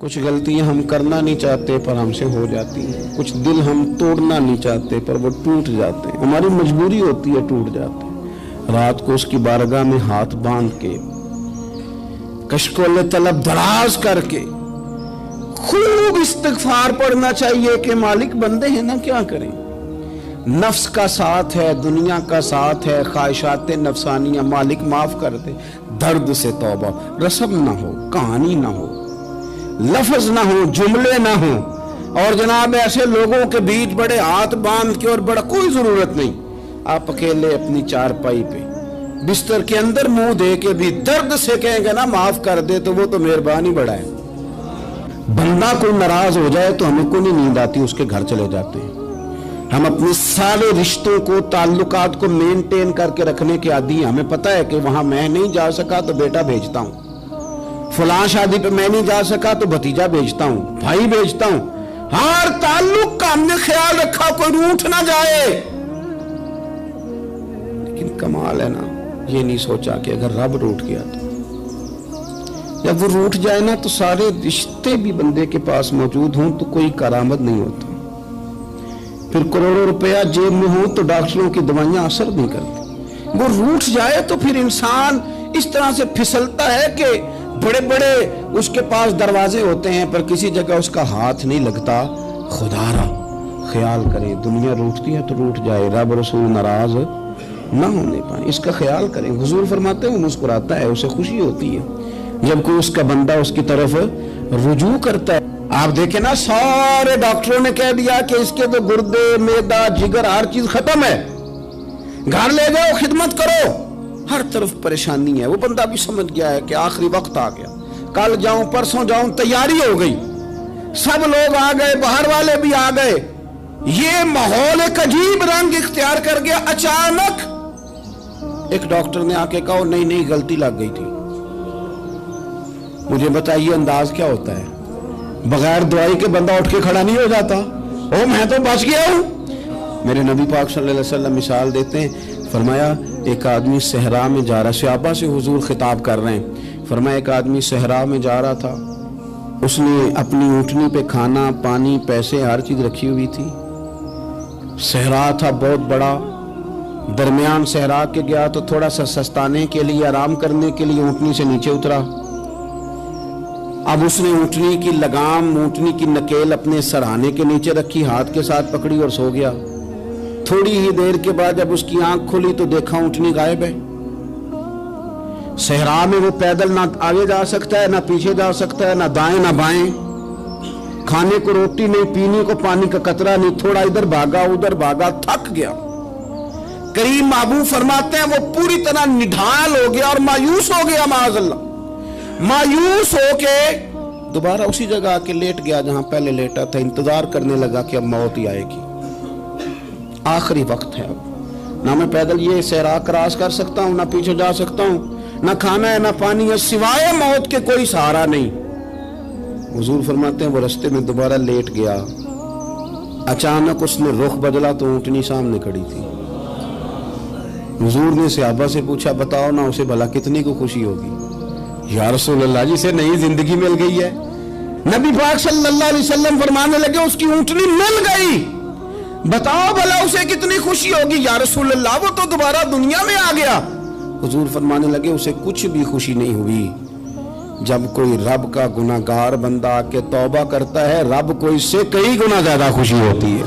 کچھ غلطیاں ہم کرنا نہیں چاہتے پر ہم سے ہو جاتی ہیں، کچھ دل ہم توڑنا نہیں چاہتے پر وہ ٹوٹ جاتے ہیں، ہماری مجبوری ہوتی ہے ٹوٹ جاتے ہیں۔ رات کو اس کی بارگاہ میں ہاتھ باندھ کے کشکول طلب دراز کر کے خوب استغفار پڑھنا چاہیے کہ مالک بندے ہیں نا، کیا کریں، نفس کا ساتھ ہے، دنیا کا ساتھ ہے، خواہشات نفسانیہ، مالک معاف کر دے۔ درد سے توبہ، رسم نہ ہو، کہانی نہ ہو، لفظ نہ ہو، جملے نہ ہو، اور جناب ایسے لوگوں کے بیچ بڑے ہاتھ باندھ کے اور بڑا کوئی ضرورت نہیں، آپ اکیلے اپنی چارپائی پہ بستر کے اندر منہ دے کے بھی درد سے کہیں گے نا معاف کر دے تو وہ تو مہربانی بڑا ہے۔ بندہ کوئی ناراض ہو جائے تو ہمیں کوئی نہیں نیند آتی، اس کے گھر چلے جاتے ہیں۔ ہم اپنے سارے رشتوں کو، تعلقات کو مینٹین کر کے رکھنے کے عادی ہیں، ہمیں پتہ ہے کہ وہاں میں نہیں جا سکا تو بیٹا بھیجتا ہوں، فلاں شادی پہ میں نہیں جا سکا تو بھتیجا بھیجتا ہوں، بھائی بھیجتا ہوں، ہر تعلق کا ہم نے خیال رکھا کوئی روٹھ نہ جائے۔ لیکن کمال ہے نا، یہ نہیں سوچا کہ اگر رب روٹھ گیا تو جب وہ روٹھ جائے نا تو سارے رشتے بھی بندے کے پاس موجود ہوں تو کوئی کرامت نہیں ہوتا، پھر کروڑوں روپیہ جیب میں ہوں تو ڈاکٹروں کی دوائیاں اثر نہیں کرتی۔ وہ روٹھ جائے تو پھر انسان اس طرح سے پھسلتا ہے کہ بڑے بڑے اس کے پاس دروازے ہوتے ہیں پر کسی جگہ اس کا ہاتھ نہیں لگتا۔ خدا را خیال کریں، دنیا روٹتی ہے تو روٹھ جائے، رب رسول ناراض نہ ہونے پائیں، اس کا خیال کریں۔ حضور فرماتے ہیں وہ مسکراتا ہے، اسے خوشی ہوتی ہے جب کوئی اس کا بندہ اس کی طرف رجوع کرتا ہے۔ آپ دیکھیں نا، سارے ڈاکٹروں نے کہہ دیا کہ اس کے تو گردے، معدہ، جگر ہر چیز ختم ہے، گھر لے جاؤ، خدمت کرو، ہر طرف پریشانی ہے۔ وہ بندہ بھی سمجھ گیا ہے کہ آخری وقت آ گیا، کل جاؤں پرسوں جاؤں، تیاری ہو گئی، سب لوگ آ گئے، باہر والے بھی آ گئے، یہ ماحول ایک عجیب رنگ اختیار کر گیا۔ اچانک ایک ڈاکٹر نے آ کے کہا نہیں غلطی لگ گئی تھی۔ مجھے بتائیے انداز کیا ہوتا ہے؟ بغیر دوائی کے بندہ اٹھ کے کھڑا نہیں ہو جاتا، میں تو بچ گیا ہوں۔ میرے نبی پاک صلی اللہ علیہ وسلم مثال دیتے ہیں، فرمایا ایک آدمی صحرا میں جا رہا، صحابہ سے حضور خطاب کر رہے ہیں، فرمایا ایک آدمی صحرا میں جا رہا تھا، اس نے اپنی اونٹنی پہ کھانا، پانی، پیسے، ہر چیز رکھی ہوئی تھی، صحرا تھا بہت بڑا، درمیان صحرا کے گیا تو تھوڑا سا سستانے کے لیے، آرام کرنے کے لیے اونٹنی سے نیچے اترا۔ اب اس نے اونٹنی کی لگام، اونٹنی کی نکیل اپنے سرہانے کے نیچے رکھی، ہاتھ کے ساتھ پکڑی اور سو گیا۔ تھوڑی ہی دیر کے بعد جب اس کی آنکھ کھلی تو دیکھا اونٹنی غائب ہے۔ صحرا میں وہ پیدل نہ آگے جا سکتا ہے، نہ پیچھے جا سکتا ہے، نہ دائیں نہ بائیں، کھانے کو روٹی نہیں، پینے کو پانی کا قطرہ نہیں، تھوڑا ادھر بھاگا ادھر بھاگا، تھک گیا۔ کریم محبوب فرماتے ہیں وہ پوری طرح نڈھال ہو گیا اور مایوس ہو گیا، معاذ اللہ، مایوس ہو کے دوبارہ اسی جگہ آ کے لیٹ گیا جہاں پہلے لیٹا تھا، انتظار کرنے لگا کہ اب موت ہی آئے گی، آخری وقت ہے، اب نہ میں پیدل یہ صحرا کراس کر سکتا ہوں، نہ پیچھے جا سکتا ہوں، نہ کھانا ہے نہ پانی ہے، سوائے موت کے کوئی سہارا نہیں۔ حضور فرماتے ہیں وہ رستے میں دوبارہ لیٹ گیا، اچانک اس نے رخ بدلا تو اونٹنی سامنے کھڑی تھی۔ حضور نے صحابہ سے پوچھا بتاؤ نا اسے بھلا کتنی کو خوشی ہوگی؟ یا رسول اللہ جسے نئی زندگی مل گئی ہے۔ نبی پاک صلی اللہ علیہ وسلم فرمانے لگے اس کی اونٹنی مل گئی، بتاؤ بھلا اسے کتنی خوشی ہوگی؟ یا رسول اللہ وہ تو دوبارہ دنیا میں آ گیا۔ حضور فرمانے لگے اسے کچھ بھی خوشی نہیں ہوئی۔ جب کوئی رب کا گناہگار بندہ آ کے توبہ کرتا ہے، رب کو اس سے کئی گنا زیادہ خوشی ہوتی ہے۔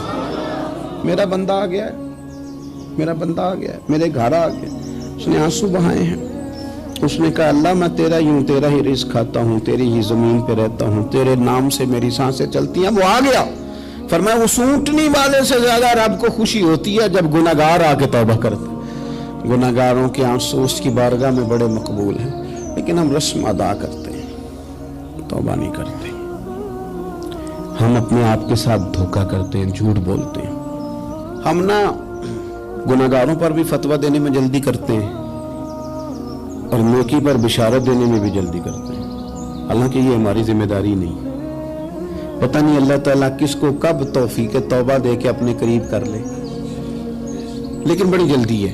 میرا بندہ آ گیا ہے، میرا بندہ آ گیا ہے، میرے گھر آ گیا، اس نے آنسو بہائے ہیں، اس نے کہا اللہ میں تیرا ہی ہوں، تیرا ہی رزق کھاتا ہوں، تیری ہی زمین پہ رہتا ہوں، تیرے نام سے میری سانسیں چلتی ہیں۔ وہ آ گیا۔ فرمایا اس اونٹنی والے سے زیادہ رب کو خوشی ہوتی ہے جب گناہگار آ کے توبہ کرتا ہے۔ گناہگاروں کے آنسو اس کی بارگاہ میں بڑے مقبول ہیں، لیکن ہم رسم ادا کرتے ہیں، توبہ نہیں کرتے، ہم اپنے آپ کے ساتھ دھوکہ کرتے ہیں، جھوٹ بولتے ہیں، ہم نہ گناہگاروں پر بھی فتویٰ دینے میں جلدی کرتے ہیں اور نیکی پر بشارت دینے میں بھی جلدی کرتے ہیں، حالانکہ یہ ہماری ذمہ داری نہیں۔ پتہ نہیں اللہ تعالیٰ کس کو کب توفیق توبہ دے کے اپنے قریب کر لے، لیکن بڑی جلدی ہے۔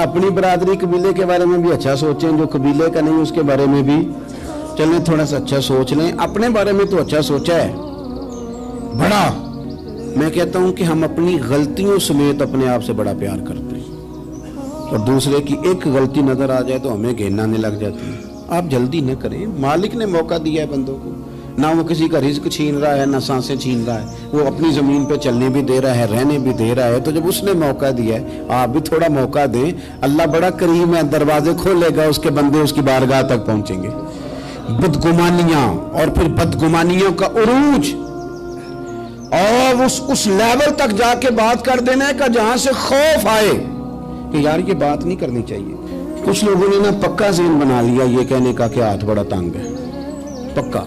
اپنی برادری قبیلے کے بارے میں بھی اچھا سوچیں, جو قبیلے کا نہیں اس کے بارے میں بھی چلیں تھوڑا سا اچھا سوچ لیں. اپنے بارے میں تو اچھا سوچا ہے بڑا. میں کہتا ہوں کہ ہم اپنی غلطیوں سمیت اپنے آپ سے بڑا پیار کرتے ہیں, اور دوسرے کی ایک غلطی نظر آ جائے تو ہمیں گھین آنے لگ جاتی ہے. آپ جلدی نہ کریں, مالک نے موقع دیا ہے بندوں کو, نہ وہ کسی کا رزق چھین رہا ہے نہ سانسیں چھین رہا ہے, وہ اپنی زمین پہ چلنے بھی دے رہا ہے, رہنے بھی دے رہا ہے. تو جب اس نے موقع دیا ہے آپ بھی تھوڑا موقع دیں. اللہ بڑا کریم ہے, دروازے کھولے گا, اس کے بندے اس کی بارگاہ تک پہنچیں گے. بدگمانیاں اور پھر بدگمانیوں کا عروج اور اس لیول تک جا کے بات کر دینا کا جہاں سے خوف آئے کہ یار یہ بات نہیں کرنی چاہیے. کچھ لوگوں نے نا پکا ذہن بنا لیا یہ کہنے کا کہ ہاتھ بڑا تنگ ہے. پکا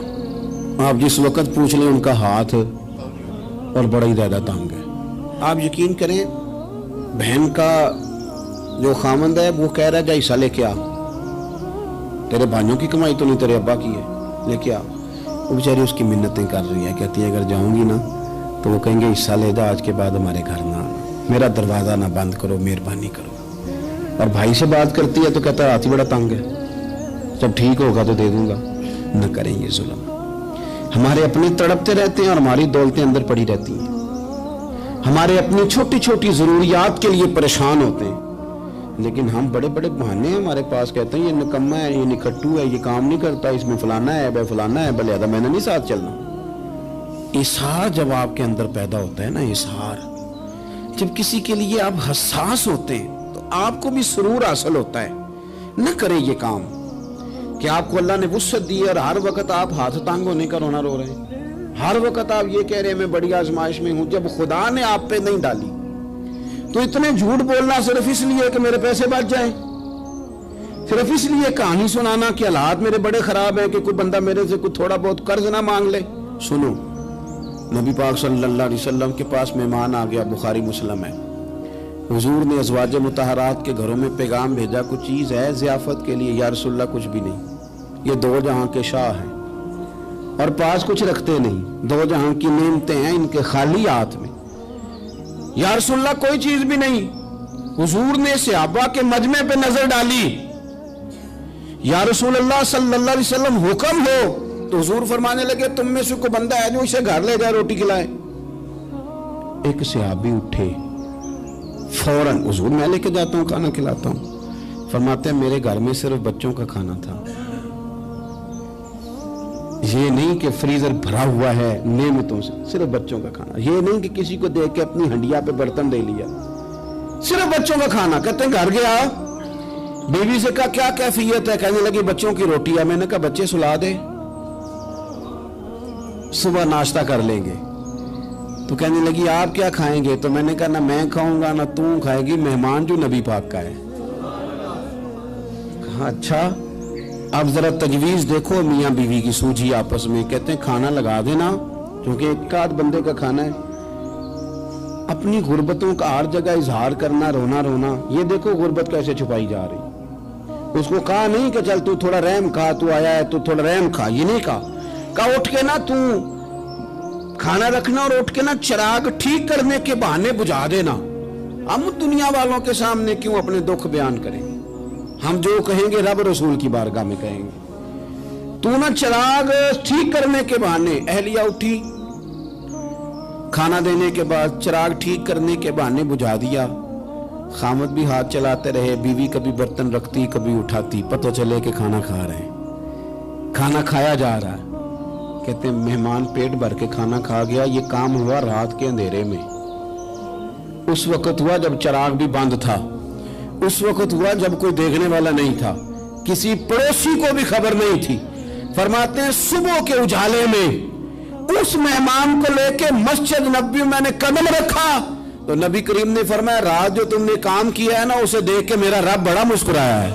آپ جس وقت پوچھ لیں ان کا ہاتھ اور بڑا ہی زیادہ تنگ ہے. آپ یقین کریں بہن کا جو خامند ہے وہ کہہ رہا ہے جا حصہ لے کے آ, تیرے بھائیوں کی کمائی تو نہیں تیرے ابا کی ہے, لے کے آ. وہ بیچاری اس کی منتیں کر رہی ہے, کہتی ہے اگر جاؤں گی نا تو وہ کہیں گے حصہ لے جا, آج کے بعد ہمارے گھر نہ آنا, میرا دروازہ نہ بند کرو, مہربانی کرو. اور بھائی سے بات کرتی ہے تو کہتا ہے ہاتھ ہی بڑا تنگ ہے, جب ٹھیک ہوگا تو دے دوں گا. نہ کریں یہ ظلم. ہمارے اپنے تڑپتے رہتے ہیں اور ہماری دولتیں اندر پڑی رہتی ہیں. ہمارے اپنی چھوٹی چھوٹی ضروریات کے لیے پریشان ہوتے ہیں, لیکن ہم بڑے بڑے بہانے ہیں ہمارے پاس, کہتے ہیں یہ نکما ہے, یہ نکھٹو ہے, یہ کام نہیں کرتا, اس میں فلانا ہے, بے فلانا ہے, بلے میں نے نہیں ساتھ چلنا. اظہار جب آپ کے اندر پیدا ہوتا ہے نا, اظہار جب کسی کے لیے آپ حساس ہوتے ہیں تو آپ کو بھی سرور حاصل ہوتا ہے. نہ کریں یہ کام کہ آپ کو اللہ نے وسعت دی ہے اور ہر وقت آپ ہاتھ تانگ ہونے کا رونا رو رہے ہیں, ہر وقت آپ یہ کہہ رہے ہیں میں بڑی آزمائش میں ہوں, جب خدا نے آپ پہ نہیں ڈالی. تو اتنے جھوٹ بولنا صرف اس لیے کہ میرے پیسے بچ جائیں, صرف اس لیے کہانی سنانا کہ حالات میرے بڑے خراب ہیں کہ کوئی بندہ میرے سے کوئی تھوڑا بہت قرض نہ مانگ لے. سنو, نبی پاک صلی اللہ علیہ وسلم کے پاس مہمان آ گیا, بخاری مسلم ہے. حضور نے ازواج مطہرات کے گھروں میں پیغام بھیجا, کچھ چیز ہے ضیافت کے لیے؟ یا رسول اللہ کچھ بھی نہیں, یہ دو جہاں کے شاہ ہیں اور پاس کچھ رکھتے نہیں, دو جہاں کی نعمتیں ہیں ان کے خالی ہاتھ میں. یا رسول اللہ کوئی چیز بھی نہیں. حضور نے صحابہ کے مجمع پہ نظر ڈالی, یا رسول اللہ صلی اللہ علیہ وسلم حکم ہو. تو حضور فرمانے لگے تم میں سے کوئی بندہ ہے جو اسے گھر لے جائے روٹی کھلائے. ایک صحابی اٹھے فوراً, حضور میں لے کے جاتا ہوں کھانا کھلاتا ہوں. فرماتے ہیں میرے گھر میں صرف بچوں کا کھانا تھا, یہ نہیں کہ فریزر بھرا ہوا ہے نعمتوں سے, صرف بچوں کا کھانا. یہ نہیں کہ کسی کو دیکھ کے اپنی ہنڈیا پہ برتن دے لیا, صرف بچوں کا کھانا. کہتے ہیں گھر گیا, بیوی سے کہا کیا کیفیت ہے؟ کہنے لگی بچوں کی روٹی ہے. میں نے کہا بچے سلا دے, صبح ناشتہ کر لیں گے. تو کہنے لگی آپ کیا کھائیں گے؟ تو میں نے کہا نہ میں کھاؤں گا نہ تم کھائے گی, مہمان جو نبی پاک کا ہے. کہا اچھا, اب ذرا تجویز دیکھو میاں بیوی کی سوجھی آپس میں. کہتے ہیں کھانا لگا دینا کیونکہ ایک آدھ بندے کا کھانا ہے. اپنی غربتوں کا ہر جگہ اظہار کرنا, رونا رونا. یہ دیکھو غربت کیسے چھپائی جا رہی. اس کو کہا نہیں کہ چل تو تھوڑا رحم کھا, تو آیا ہے تو تھوڑا رحم کھا, یہ نہیں کہا. کہا اٹھ کے نا تو کھانا رکھنا اور اٹھ کے نا چراغ ٹھیک کرنے کے بہانے بجھا دینا. ہم دنیا والوں کے سامنے کیوں اپنے دکھ بیان کریں؟ ہم جو کہیں گے رب رسول کی بارگاہ میں کہیں گے. تو نا چراغ ٹھیک کرنے کے بہانے. اہلیہ اٹھی, کھانا دینے کے بعد چراغ ٹھیک کرنے کے بہانے بجھا دیا. خامد بھی ہاتھ چلاتے رہے, بیوی کبھی برتن رکھتی کبھی اٹھاتی, پتہ چلے کہ کھانا کھا رہے ہیں. کھانا کھایا جا رہا ہے. کہتے ہیں مہمان پیٹ بھر کے کھانا کھا گیا. یہ کام ہوا رات کے اندھیرے میں, اس وقت ہوا جب چراغ بھی بند تھا, اس وقت ہوا جب کوئی دیکھنے والا نہیں تھا, کسی پڑوسی کو بھی خبر نہیں تھی. فرماتے ہیں صبح کے اجالے میں اس مہمان کو لے کے مسجد نبوی میں نے قدم رکھا تو نبی کریم نے فرمایا رات جو تم نے کام کیا ہے نا اسے دیکھ کے میرا رب بڑا مسکرایا ہے,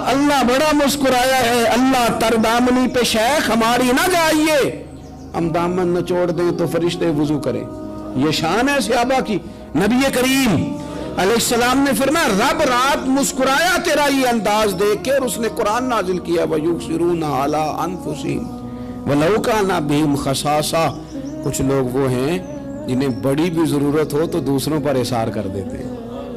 اللہ بڑا مسکرایا ہے. اللہ تر دامنی پہ شیخ ہماری نہ جائیے, ہم دامن نہ چھوڑ دیں تو فرشتے وضو کریں. یہ شان ہے صحابہ کی. نبی کریم علیہ السلام نے فرمایا رب رات مسکرایا تیرا یہ انداز دیکھ کے, اور اس نے قرآن نازل کیا وَيُبْصِرُونَ عَلَىٰ أَنفُسِهِمْ وَلَوْ كَانَ بِهِمْ خَصَاصَةٌ. کچھ لوگ وہ ہیں جنہیں بڑی بھی ضرورت ہو تو دوسروں پر اثار کر دیتے ہیں.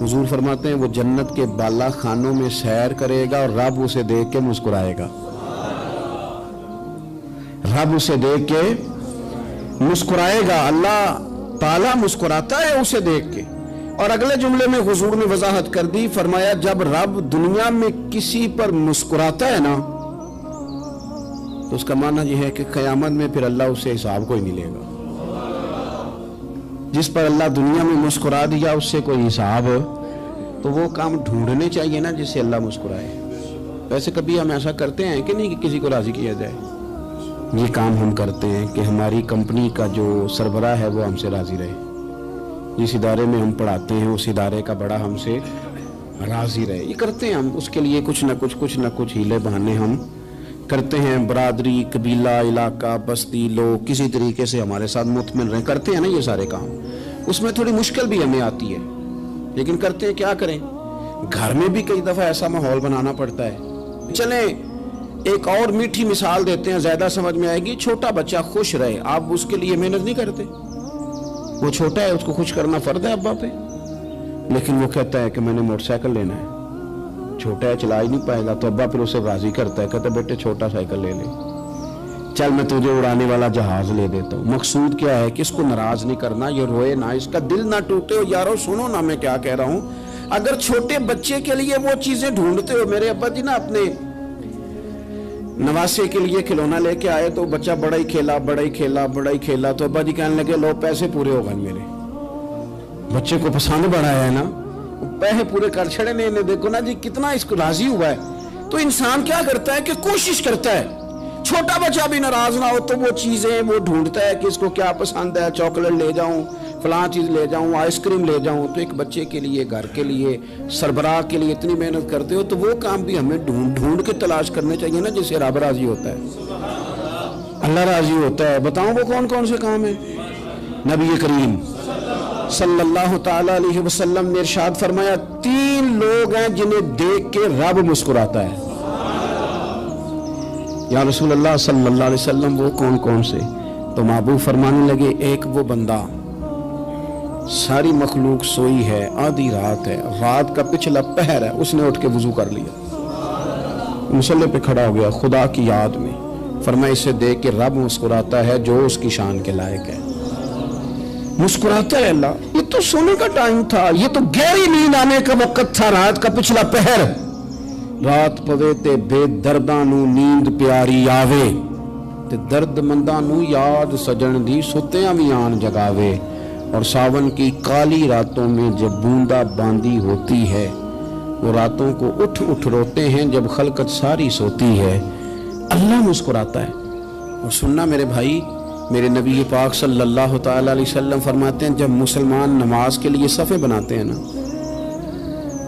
حضور فرماتے ہیں وہ جنت کے بالا خانوں میں سیر کرے گا اور رب اسے دیکھ کے مسکرائے گا، رب اسے دیکھ کے مسکرائے گا، اللہ تعالیٰ مسکراتا ہے اسے دیکھ کے۔ اور اگلے جملے میں حضور نے وضاحت کر دی، فرمایا جب رب دنیا میں کسی پر مسکراتا ہے نا تو اس کا معنی یہ ہے کہ قیامت میں پھر اللہ اسے حساب کوئی نہیں لے گا۔ جس پر اللہ دنیا میں مسکرا دیا اس سے کوئی حساب، تو وہ کام ڈھونڈنے چاہیے نا جس سے اللہ مسکرائے۔ ویسے کبھی ہم ایسا کرتے ہیں کہ نہیں کہ کسی کو راضی کیا جائے؟ یہ کام ہم کرتے ہیں کہ ہماری کمپنی کا جو سربراہ ہے وہ ہم سے راضی رہے، جس ادارے میں ہم پڑھاتے ہیں اس ادارے کا بڑا ہم سے راضی رہے۔ یہ کرتے ہیں ہم، اس کے لیے کچھ نہ کچھ ہیلے بہانے ہم کرتے ہیں۔ برادری، قبیلہ، علاقہ، بستی، لوگ کسی طریقے سے ہمارے ساتھ مطمئن رہیں، کرتے ہیں نا یہ سارے کام۔ اس میں تھوڑی مشکل بھی ہمیں آتی ہے لیکن کرتے ہیں، کیا کریں۔ گھر میں بھی کئی دفعہ ایسا ماحول بنانا پڑتا ہے۔ چلیں ایک اور میٹھی مثال دیتے ہیں، زیادہ سمجھ میں آئے گی۔ چھوٹا بچہ خوش رہے، آپ اس کے لیے محنت نہیں کرتے؟ وہ چھوٹا ہے، اس کو خوش کرنا فرض ہے ابا پہ، لیکن وہ کہتا ہے کہ میں نے موٹر سائیکل لینا ہے۔ چھوٹا ہے، چلا ہی نہیں پائے گا، تو ابا پھر اسے راضی کرتا ہے، کہتا ہے بیٹے چھوٹا سائیکل لے لے، چل میں تجھے اڑانے والا جہاز لے دیتا ہوں۔ مقصود کیا ہے کہ اس کو ناراض نہیں کرنا، یہ روئے نہ، اس کا دل نہ ٹوٹے۔ ہو یارو سنو نا میں کیا کہہ رہا ہوں، اگر چھوٹے بچے کے لیے وہ چیزیں ڈھونڈتے ہو، میرے ابا جی نا اپنے نواسے کے لیے کھلونا لے کے آئے تو بچہ بڑا ہی کھیلا تو ابا جی کہنے لگے لو پیسے پورے ہو گئے، میرے بچے کو پسند بڑا ہے نا، پیسے پورے کر چھڑے نے، دیکھو نا جی کتنا اس کو راضی ہوا ہے۔ تو انسان کیا کرتا ہے کہ کوشش کرتا ہے، چھوٹا بچہ بھی ناراض نہ ہو تو وہ چیزیں وہ ڈھونڈتا ہے کہ اس کو کیا پسند ہے، چاکلیٹ لے جاؤں، فلاں چیز لے جاؤں، آئس کریم لے جاؤں۔ تو ایک بچے کے لیے، گھر کے لیے، سربراہ کے لیے اتنی محنت کرتے ہو تو وہ کام بھی ہمیں ڈھونڈ کے تلاش کرنے چاہیے نا جس سے رب راضی ہوتا ہے، اللہ راضی ہوتا ہے۔ بتاؤں وہ کون کون سے کام ہیں؟ نبی کریم صلی اللہ تعالی علیہ وسلم نے ارشاد فرمایا 3 لوگ ہیں جنہیں دیکھ کے رب مسکراتا ہے۔ یا رسول اللہ صلی اللہ علیہ وسلم وہ کون کون سے؟ تو محبوب فرمانے لگے ایک وہ بندہ ساری مخلوق سوئی ہے، آدھی رات ہے، رات کا پچھلا پہر ہے، اس نے اٹھ کے وضو کر لیا، مصلی پہ کھڑا ہو گیا خدا کی یاد میں، فرمایا اسے دیکھ کے رب مسکراتا ہے جو اس کی شان کے لائق ہے، مسکراتا ہے اللہ۔ یہ تو سونے کا ٹائم تھا، یہ تو گہری نیند آنے کا وقت تھا، رات کا پچھلا پہر، رات پوے تے بے درداں نو نیند پیاری آوے تے درد منداں نو یاد سجن دی ستیاں وی آن جگاوے، اور ساون کی کالی راتوں میں جب بوندا باندی ہوتی ہے، وہ راتوں کو اٹھ روتے ہیں جب خلقت ساری سوتی ہے، اللہ مسکراتا ہے۔ اور سننا میرے بھائی، میرے نبی پاک صلی اللہ تعالی علیہ وسلم فرماتے ہیں جب مسلمان نماز کے لیے صفیں بناتے ہیں نا،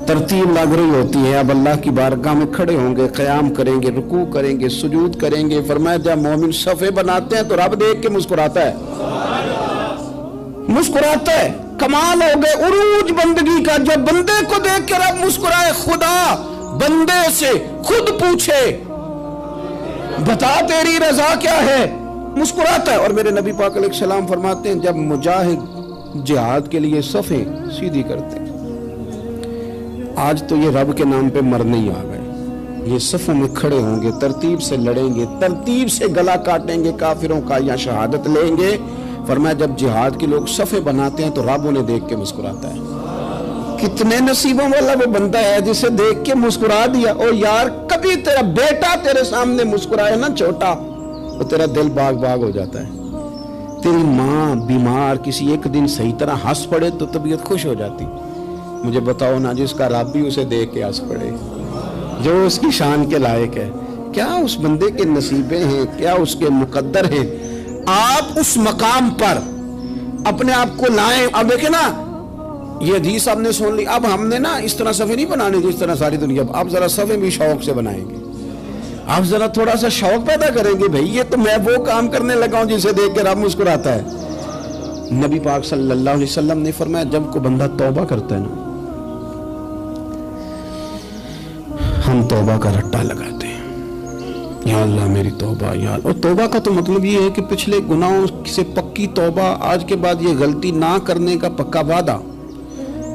ترتیب لگ رہی ہوتی ہے، اب اللہ کی بارگاہ میں کھڑے ہوں گے، قیام کریں گے، رکوع کریں گے، سجود کریں گے، فرمایا جب مومن صفیں بناتے ہیں تو رب دیکھ کے مسکراتا ہے، مسکراتا ہے۔ کمال ہو گئے عروج بندگی کا، جب بندے کو دیکھ کے رب مسکرائے، خدا بندے سے خود پوچھے بتا تیری رضا کیا ہے، مسکراتا ہے۔ اور میرے نبی پاک علیہ السلام فرماتے ہیں جب مجاہد جہاد کے لیے صفیں سیدھی کرتے ہیں، آج تو یہ رب کے نام پہ مرنے ہی آ گئے، یہ صفوں میں کھڑے ہوں گے، ترتیب سے لڑیں گے، ترتیب سے گلا کاٹیں گے کافروں کا یا شہادت لیں گے۔ فرمایا جب جہاد کے لوگ صفیں بناتے ہیں تو رب انہیں دیکھ کے مسکراتا ہے۔ کتنے نصیبوں والا وہ بندہ ہے جسے دیکھ کے مسکرا دیا۔ او یار کبھی تیرا بیٹا تیرے سامنے مسکرائے نا چھوٹا، تو تیرا دل باغ باغ ہو جاتا ہے۔ تیری ماں بیمار کسی ایک دن صحیح طرح ہنس پڑے تو طبیعت خوش ہو جاتی۔ مجھے بتاؤ نا جس کا رب بھی اسے دیکھ کے ہنس پڑے، جو اس کی شان کے لائق ہے، کیا اس بندے کے نصیبیں ہیں، کیا اس کے مقدر ہیں۔ آپ اس مقام پر اپنے آپ کو لائیں۔ اب دیکھیں نا یہ حدیث آپ نے سن لی، اب ہم نے نا اس طرح صفیں نہیں بنانے جس طرح ساری دنیا، آپ ذرا صفیں بھی شوق سے بنائیں گے، آپ ذرا تھوڑا سا شوق پیدا کریں گے، بھئی یہ تو میں وہ کام کرنے لگا ہوں جسے دیکھ کے رب مسکراتا ہے۔ نبی پاک صلی اللہ علیہ وسلم نے فرمایا جب کوئی بندہ توبہ کرتا ہے نا، ہم توبہ کا رٹا لگاتے ہیں، یا اللہ میری توبہ یا اللہ۔ اور توبہ کا تو مطلب یہ ہے کہ پچھلے گناہوں سے پکی توبہ، آج کے بعد یہ غلطی نہ کرنے کا پکا وعدہ،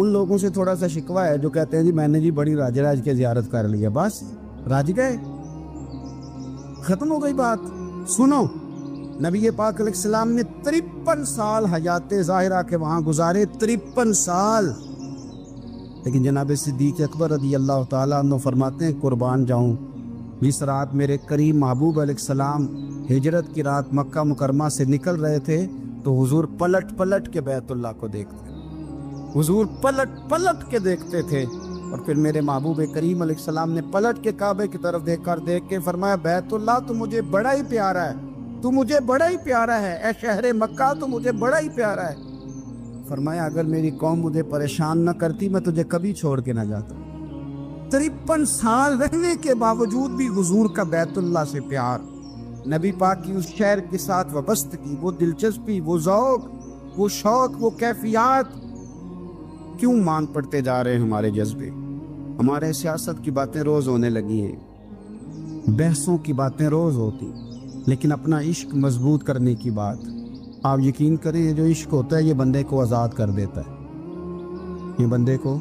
ان لوگوں سے تھوڑا سا شکوہ ہے جو کہتے ہیں جی میں نے جی بڑی راج راج کے زیارت کر لی ہے، بس راج گئے، ختم ہو گئی بات۔ سنو، نبی پاک علیہ السلام نے 53 سال حیات ظاہرہ کے وہاں گزارے، 53 سال، لیکن جناب صدیق اکبر رضی اللہ تعالیٰ عنہ فرماتے ہیں قربان جاؤں، جس رات میرے کریم محبوب علیہ السلام ہجرت کی رات مکہ مکرمہ سے نکل رہے تھے تو حضور پلٹ پلٹ کے بیت اللہ کو دیکھتے، حضور پلٹ پلٹ کے دیکھتے تھے، اور پھر میرے محبوب کریم علیہ السلام نے پلٹ کے کعبے کی طرف دیکھ کے فرمایا بیت اللہ تو مجھے بڑا ہی پیارا ہے، تو مجھے بڑا ہی پیارا ہے، اے شہر مکہ تو مجھے بڑا ہی پیارا ہے۔ فرمایا اگر میری قوم مجھے پریشان نہ کرتی میں تجھے کبھی چھوڑ کے نہ جاتا۔ 53 سال رہنے کے باوجود بھی حضور کا بیت اللہ سے پیار، نبی پاک کی اس شہر کے ساتھ وابستگی، وہ دلچسپی، وہ ذوق، وہ شوق، وہ کیفیات، کیوں مان پڑتے جا رہے ہیں ہمارے جذبے؟ ہمارے سیاست کی باتیں روز ہونے لگی ہیں، بحثوں کی باتیں روز ہوتی، لیکن اپنا عشق مضبوط کرنے کی بات، آپ یقین کریں یہ جو عشق ہوتا ہے یہ بندے کو آزاد کر دیتا ہے، یہ بندے کو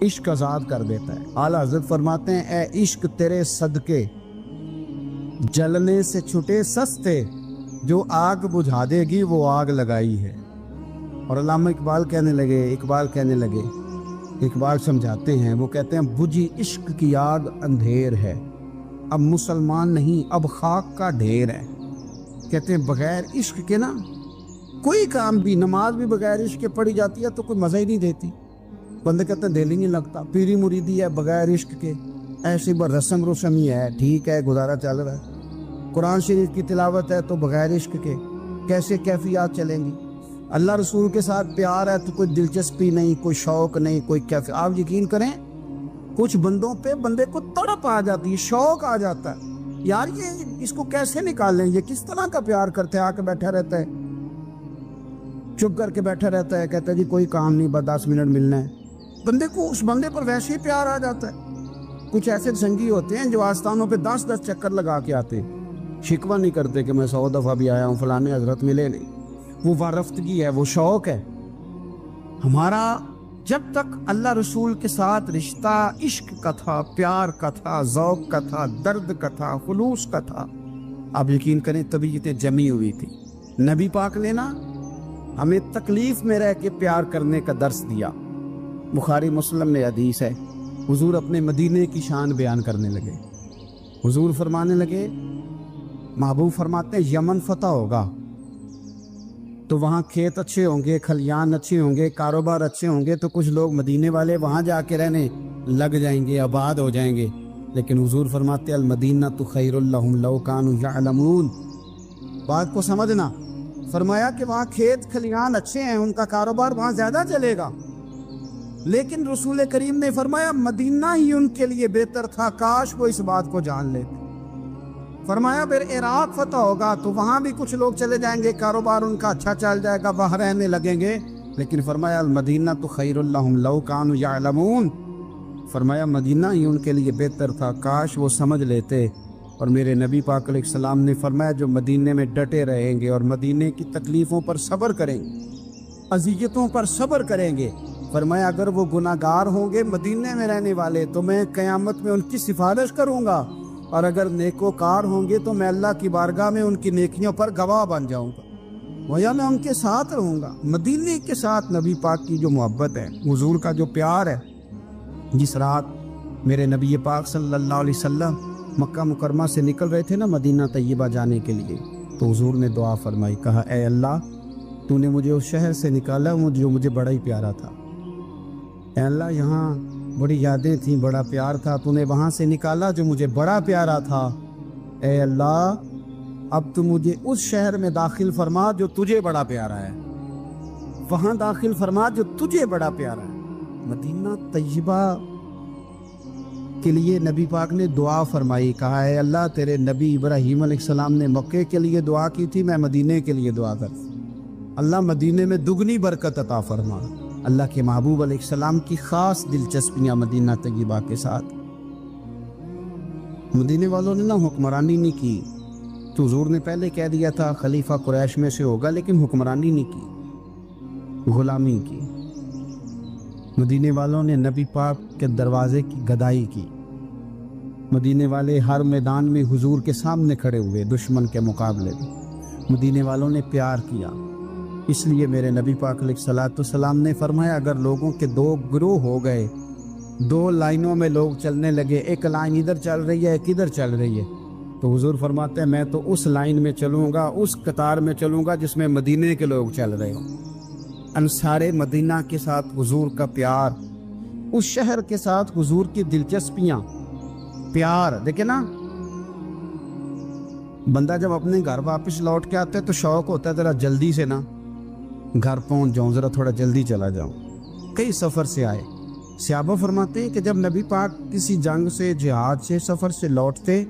عشق آزاد کر دیتا ہے۔ اعلیٰ حضرت فرماتے ہیں اے عشق تیرے صدقے جلنے سے چھٹے سستے، جو آگ بجھا دے گی وہ آگ لگائی ہے۔ اور علامہ اقبال کہنے لگے اقبال سمجھاتے ہیں، وہ کہتے ہیں بجھی عشق کی آگ اندھیر ہے، اب مسلمان نہیں اب خاک کا ڈھیر ہے۔ کہتے ہیں بغیر عشق کے نا کوئی کام بھی، نماز بھی بغیر عشق کے پڑھی جاتی ہے تو کوئی مزہ ہی نہیں دیتی، بندے کہتے ہیں دل ہی نہیں لگتا، پیری مریدی ہے بغیر عشق کے ایسی رسم ہی ہے، ٹھیک ہے گزارا چل رہا ہے، قرآن شریف کی تلاوت ہے تو بغیر عشق کے کیسے کیفیات چلیں گی؟ اللہ رسول کے ساتھ پیار ہے تو کوئی دلچسپی نہیں، کوئی شوق نہیں، کوئی کیفیت۔ آپ یقین کریں کچھ بندوں پہ بندے کو تڑپ آ جاتی ہے، شوق آ جاتا ہے، یار یہ اس کو کیسے نکالیں، یہ کس طرح کا پیار کرتے ہیں، آ کے بیٹھا رہتا ہے، چپ کر کے بیٹھا رہتا ہے، کہتا ہے جی کوئی کام نہیں بس 10 منٹ ملنا ہے، بندے کو اس بندے پر ویسے ہی پیار آ جاتا ہے۔ کچھ ایسے سنگی ہوتے ہیں جو آستانوں پہ 10 چکر لگا کے آتے، شکوہ نہیں کرتے کہ میں 100 دفعہ بھی آیا ہوں فلانے حضرت ملے نہیں، وہ وارفتگی ہے، وہ شوق ہے ہمارا۔ جب تک اللہ رسول کے ساتھ رشتہ عشق کا تھا، پیار کا تھا، ذوق کا تھا، درد کا تھا، خلوص کا تھا، آپ یقین کریں طبیعتیں جمی ہوئی تھی۔ نبی پاک نے نا ہمیں تکلیف میں رہ کے پیار کرنے کا درس دیا۔ بخاری مسلم میں حدیث ہے، حضور اپنے مدینے کی شان بیان کرنے لگے، حضور فرمانے لگے، محبوب فرماتے ہیں یمن فتح ہوگا تو وہاں کھیت اچھے ہوں گے، کھلیان اچھے ہوں گے، کاروبار اچھے ہوں گے، تو کچھ لوگ مدینے والے وہاں جا کے رہنے لگ جائیں گے، آباد ہو جائیں گے، لیکن حضور فرماتے المدینہ تو خیر لہم لو کانوا یعلمون۔ بات کو سمجھنا، فرمایا کہ وہاں کھیت کھلیان اچھے ہیں، ان کا کاروبار وہاں زیادہ چلے گا، لیکن رسول کریم نے فرمایا مدینہ ہی ان کے لیے بہتر تھا، کاش وہ اس بات کو جان لیتے۔ فرمایا پھر عراق فتح ہوگا تو وہاں بھی کچھ لوگ چلے جائیں گے، کاروبار ان کا اچھا چل جائے گا، وہاں رہنے لگیں گے، لیکن فرمایا المدینہ تو خیر لہم لو کانوا یعلمون، فرمایا مدینہ ہی ان کے لیے بہتر تھا، کاش وہ سمجھ لیتے۔ اور میرے نبی پاک علیہ السلام نے فرمایا جو مدینے میں ڈٹے رہیں گے اور مدینے کی تکلیفوں پر صبر کریں گے، اذیتوں پر صبر کریں گے، فرمایا اگر وہ گناہ گار ہوں گے مدینے میں رہنے والے تو میں قیامت میں ان کی سفارش کروں گا، اور اگر نیکوکار ہوں گے تو میں اللہ کی بارگاہ میں ان کی نیکیوں پر گواہ بن جاؤں گا، گویا میں ان کے ساتھ رہوں گا۔ مدینے کے ساتھ نبی پاک کی جو محبت ہے، حضور کا جو پیار ہے، جس رات میرے نبی پاک صلی اللہ علیہ وسلم مکہ مکرمہ سے نکل رہے تھے نا مدینہ طیبہ جانے کے لیے، تو حضور نے دعا فرمائی، کہا اے اللہ تو نے مجھے اس شہر سے نکالا جو مجھے بڑا ہی پیارا تھا، اے اللہ یہاں بڑی یادیں تھیں، بڑا پیار تھا، تو نے وہاں سے نکالا جو مجھے بڑا پیارا تھا، اے اللہ اب تو مجھے اس شہر میں داخل فرما جو تجھے بڑا پیارا ہے، وہاں داخل فرما جو تجھے بڑا پیارا ہے۔ مدینہ طیبہ کے لیے نبی پاک نے دعا فرمائی، کہا اے اللہ تیرے نبی ابراہیم علیہ السلام نے مکے کے لیے دعا کی تھی، میں مدینے کے لیے دعا کر، اللہ مدینے میں دگنی برکت عطا فرما۔ اللہ کے محبوب علیہ السلام کی خاص دلچسپیاں مدینہ طیبہ کے ساتھ، مدینے والوں نے نہ حکمرانی نہیں کی، تو حضور نے پہلے کہہ دیا تھا خلیفہ قریش میں سے ہوگا، لیکن حکمرانی نہیں کی، غلامی کی، مدینے والوں نے نبی پاک کے دروازے کی گدائی کی، مدینے والے ہر میدان میں حضور کے سامنے کھڑے ہوئے دشمن کے مقابلے میں، مدینے والوں نے پیار کیا۔ اس لیے میرے نبی پاک علیہ الصلوۃ والسلام نے فرمایا اگر لوگوں کے دو گروہ ہو گئے، دو لائنوں میں لوگ چلنے لگے، ایک لائن ادھر چل رہی ہے ایک ادھر چل رہی ہے، تو حضور فرماتے ہیں میں تو اس لائن میں چلوں گا، اس قطار میں چلوں گا جس میں مدینے کے لوگ چل رہے ہوں۔ انصار مدینہ کے ساتھ حضور کا پیار، اس شہر کے ساتھ حضور کی دلچسپیاں، پیار دیکھیں نا، بندہ جب اپنے گھر واپس لوٹ کے آتا ہے تو شوق ہوتا ہے ذرا جلدی سے نا گھر پہنچ جاؤں، ذرا تھوڑا جلدی چلا جاؤں۔ کئی سفر سے آئے، صحابہ فرماتے ہیں کہ جب نبی پاک کسی جنگ سے، جہاد سے، سفر سے لوٹتے،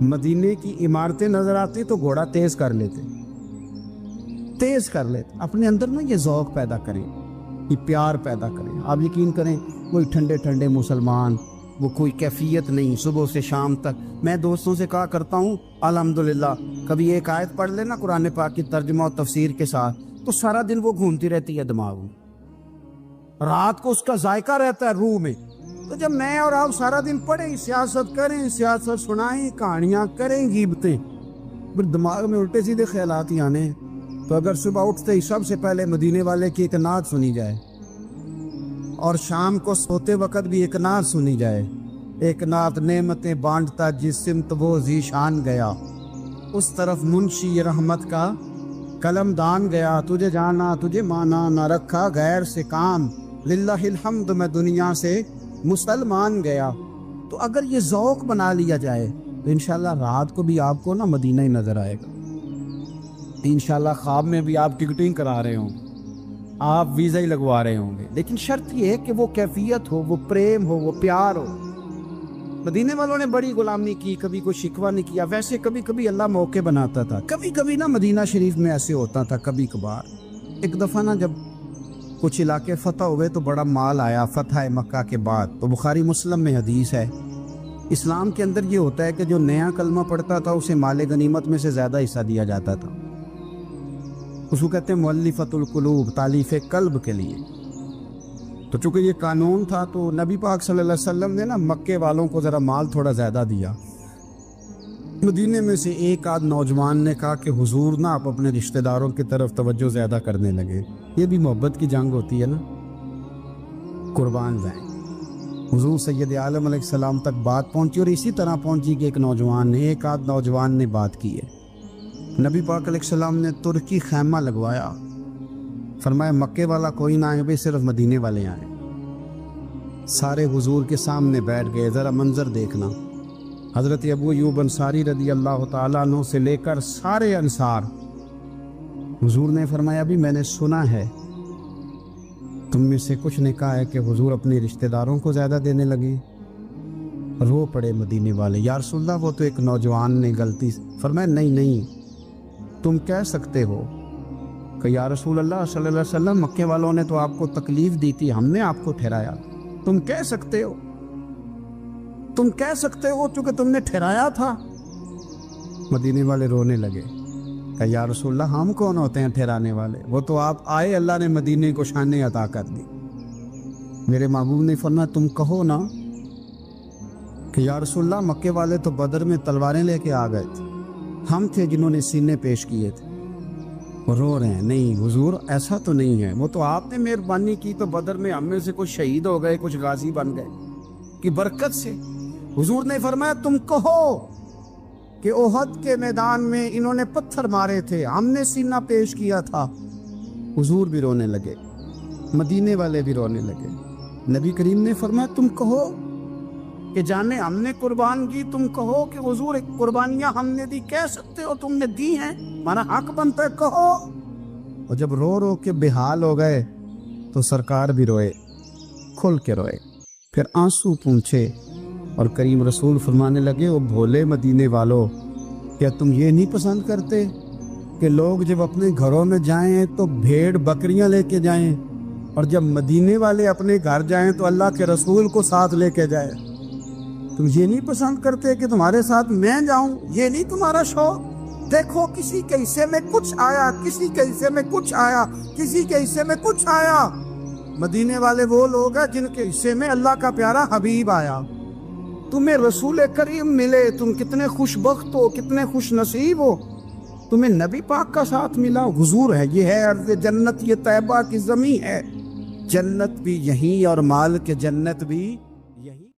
مدینے کی عمارتیں نظر آتی تو گھوڑا تیز کر لیتے، اپنے اندر نا یہ ذوق پیدا کریں، یہ پیار پیدا کریں۔ آپ یقین کریں کوئی ٹھنڈے ٹھنڈے مسلمان، وہ کوئی کیفیت نہیں، صبح سے شام تک میں دوستوں سے کہا کرتا ہوں الحمدللہ کبھی ایک آیت پڑھ لینا قرآن پاک کی ترجمہ و تفسیر کے ساتھ تو سارا دن وہ گھومتی رہتی ہے دماغ میں، رات کو اس کا ذائقہ رہتا ہے روح میں۔ تو جب میں اور آپ سارا دن پڑھیں، سیاست کریں، سیاست سنائیں، کہانیاں کریں، غیبتیں، پھر دماغ میں الٹے سیدھے خیالات ہی آنے ہیں۔ تو اگر صبح اٹھتے ہی سب سے پہلے مدینے والے کی ایک نعت سنی جائے اور شام کو سوتے وقت بھی ایک نعت سنی جائے، ایک نعت نعمتیں بانٹتا جس سمت وہ ذیشان گیا، اس طرف منشی رحمت کا قلم دان گیا، تجھے جانا تجھے مانا نہ رکھا غیر سے کام، للہ الحمد میں دنیا سے مسلمان گیا۔ تو اگر یہ ذوق بنا لیا جائے تو انشاءاللہ رات کو بھی آپ کو نا مدینہ ہی نظر آئے گا، انشاءاللہ خواب میں بھی آپ ٹکٹنگ کرا رہے ہوں گے، آپ ویزا ہی لگوا رہے ہوں گے، لیکن شرط یہ ہے کہ وہ کیفیت ہو، وہ پریم ہو، وہ پیار ہو۔ مدینے والوں نے بڑی غلامی کی، کبھی کوئی شکوہ نہیں کیا، ویسے کبھی کبھی اللہ موقع بناتا تھا، کبھی کبھی نا مدینہ شریف میں ایسے ہوتا تھا کبھی کبھار۔ ایک دفعہ نا جب کچھ علاقے فتح ہوئے تو بڑا مال آیا فتح مکہ کے بعد، تو بخاری مسلم میں حدیث ہے، اسلام کے اندر یہ ہوتا ہے کہ جو نیا کلمہ پڑھتا تھا اسے مال غنیمت میں سے زیادہ حصہ دیا جاتا تھا، اس کو کہتے ہیں مؤلفۃ القلوب، تالیف قلب کے لیے۔ تو چونکہ یہ قانون تھا تو نبی پاک صلی اللہ علیہ وسلم نے نا مکے والوں کو ذرا مال تھوڑا زیادہ دیا۔ مدینے میں سے ایک آدھ نوجوان نے کہا کہ حضور نا آپ اپنے رشتہ داروں کی طرف توجہ زیادہ کرنے لگے، یہ بھی محبت کی جنگ ہوتی ہے نا، قربان جائیں۔ حضور سید عالم علیہ السلام تک بات پہنچی اور اسی طرح پہنچی کہ ایک آدھ نوجوان نے بات کی ہے۔ نبی پاک علیہ السلام نے ترکی خیمہ لگوایا، فرمایا مکے والا کوئی نہ آئے، صرف مدینے والے آئیں۔ سارے حضور کے سامنے بیٹھ گئے، ذرا منظر دیکھنا، حضرت ابو ایوب انصاری رضی اللہ تعالیٰ عنہ سے لے کر سارے انصار۔ حضور نے فرمایا ابھی میں نے سنا ہے تم میں سے کچھ نے کہا ہے کہ حضور اپنے رشتہ داروں کو زیادہ دینے لگے۔ رو پڑے مدینے والے، یا رسول اللہ وہ تو ایک نوجوان نے غلطی۔ فرمایا نہیں تم کہہ سکتے ہو کہ یا رسول اللہ صلی اللہ علیہ وسلم مکے والوں نے تو آپ کو تکلیف دی تھی، ہم نے آپ کو ٹھہرایا، تم کہہ سکتے ہو چونکہ تم نے ٹھہرایا تھا۔ مدینے والے رونے لگے کہ یا رسول اللہ ہم کون ہوتے ہیں ٹھہرانے والے، وہ تو آپ آئے، اللہ نے مدینے کو شان عطا کر دی۔ میرے محبوب نے فرمایا تم کہو نا کہ یا رسول اللہ مکے والے تو بدر میں تلواریں لے کے آ گئے تھے، ہم تھے جنہوں نے سینے پیش کیے تھے۔ وہ رو رہے ہیں، نہیں حضور ایسا تو نہیں ہے، وہ تو آپ نے مہربانی کی تو بدر میں ہم میں سے کچھ شہید ہو گئے، کچھ غازی بن گئے کی برکت سے۔ حضور نے فرمایا تم کہو کہ احد کے میدان میں انہوں نے پتھر مارے تھے، ہم نے سینہ پیش کیا تھا۔ حضور بھی رونے لگے، مدینے والے بھی رونے لگے۔ نبی کریم نے فرمایا تم کہو کہ جانے ہم نے قربان کی، تم کہو کہ حضور ایک قربانیاں ہم نے دی، کہہ سکتے ہو تم نے دی ہیں، ہمارا حق بنتا ہے کہو۔ اور جب رو رو کے بے حال ہو گئے تو سرکار بھی روئے، کھل کے روئے، پھر آنسو پونچھے اور کریم رسول فرمانے لگے او بھولے مدینے والو، کیا تم یہ نہیں پسند کرتے کہ لوگ جب اپنے گھروں میں جائیں تو بھیڑ بکریاں لے کے جائیں، اور جب مدینے والے اپنے گھر جائیں تو اللہ کے رسول کو ساتھ لے کے جائیں؟ تم یہ نہیں پسند کرتے کہ تمہارے ساتھ میں جاؤں؟ یہ نہیں تمہارا شوق؟ دیکھو کسی کے حصے میں کچھ آیا، کسی کے حصے میں کچھ آیا، کسی کے حصے میں کچھ آیا۔ مدینے والے وہ لوگ ہیں جن کے حصے میں اللہ کا پیارا حبیب آیا۔ تمہیں رسول کریم ملے، تم کتنے خوش بخت ہو، کتنے خوش نصیب ہو، تمہیں نبی پاک کا ساتھ ملا۔ حضور ہے، یہ ہے ارض جنت، یہ طیبہ کی زمین ہے، جنت بھی یہیں اور مال کے جنت بھی